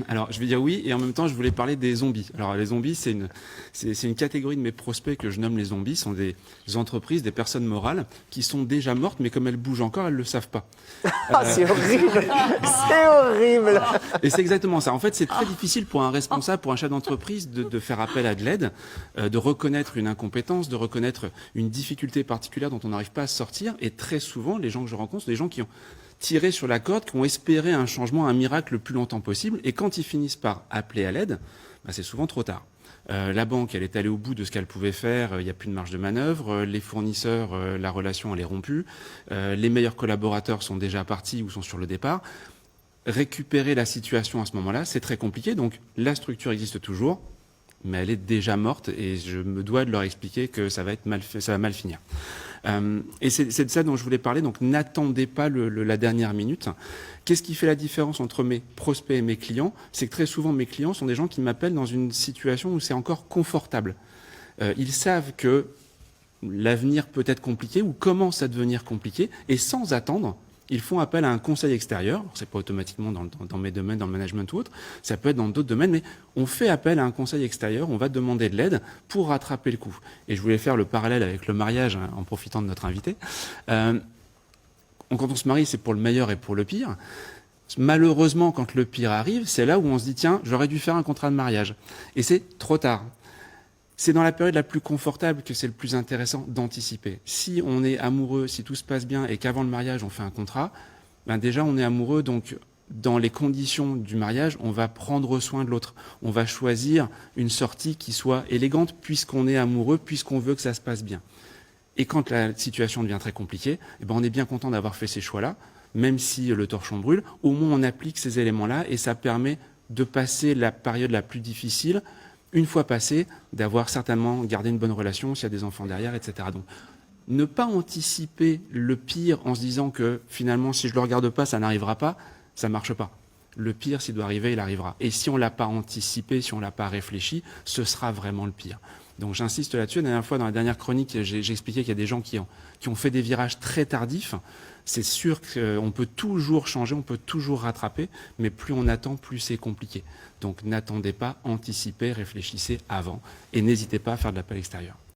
Alors, je vais dire oui, et en même temps, je voulais parler des zombies. Alors, les zombies, c'est une catégorie de mes prospects que je nomme les zombies. Ce sont des entreprises, des personnes morales qui sont déjà mortes, mais comme elles bougent encore, elles ne le savent pas. Ah, c'est horrible. C'est horrible. Et c'est exactement ça. En fait, c'est très difficile pour un responsable, pour un chef d'entreprise, de faire appel à de l'aide, de reconnaître une incompétence, de reconnaître une difficulté particulière dont on n'arrive pas à se sortir. Et très souvent, les gens que je rencontre sont des gens qui ont tiré sur la corde, qui ont espéré un changement, un miracle le plus longtemps possible. Et quand ils finissent par appeler à l'aide, bah, c'est souvent trop tard. La banque, elle est allée au bout de ce qu'elle pouvait faire, il n'y a plus de marge de manœuvre, les fournisseurs, la relation, elle est rompue, les meilleurs collaborateurs sont déjà partis ou sont sur le départ. Récupérer la situation à ce moment-là, c'est très compliqué, donc la structure existe toujours, mais elle est déjà morte et je me dois de leur expliquer que ça va mal finir. Et c'est de ça dont je voulais parler, donc n'attendez pas la dernière minute. Qu'est-ce qui fait la différence entre mes prospects et mes clients? C'est que très souvent mes clients sont des gens qui m'appellent dans une situation où c'est encore confortable. Ils savent que l'avenir peut être compliqué ou commence à devenir compliqué, et sans attendre, ils font appel à un conseil extérieur. C'est pas automatiquement dans mes domaines, dans le management ou autre, ça peut être dans d'autres domaines, mais on fait appel à un conseil extérieur, on va demander de l'aide pour rattraper le coup. Et je voulais faire le parallèle avec le mariage, hein, en profitant de notre invité. Quand on se marie, c'est pour le meilleur et pour le pire. Malheureusement, quand le pire arrive, c'est là où on se dit, tiens, j'aurais dû faire un contrat de mariage. Et c'est trop tard. C'est dans la période la plus confortable que c'est le plus intéressant d'anticiper. Si on est amoureux, si tout se passe bien et qu'avant le mariage on fait un contrat, ben déjà on est amoureux, donc dans les conditions du mariage, on va prendre soin de l'autre. On va choisir une sortie qui soit élégante puisqu'on est amoureux, puisqu'on veut que ça se passe bien. Et quand la situation devient très compliquée, eh ben on est bien content d'avoir fait ces choix-là, même si le torchon brûle, au moins on applique ces éléments-là et ça permet de passer la période la plus difficile. Une fois passé, d'avoir certainement gardé une bonne relation, s'il y a des enfants derrière, etc. Donc, ne pas anticiper le pire en se disant que finalement, si je ne le regarde pas, ça n'arrivera pas, ça ne marche pas. Le pire, s'il doit arriver, il arrivera. Et si on ne l'a pas anticipé, si on ne l'a pas réfléchi, ce sera vraiment le pire. Donc j'insiste là-dessus. La dernière fois, dans la dernière chronique, j'ai expliqué qu'il y a des gens qui ont fait des virages très tardifs. C'est sûr qu'on peut toujours changer, on peut toujours rattraper, mais plus on attend, plus c'est compliqué. Donc n'attendez pas, anticipez, réfléchissez avant et n'hésitez pas à faire de l'appel extérieur.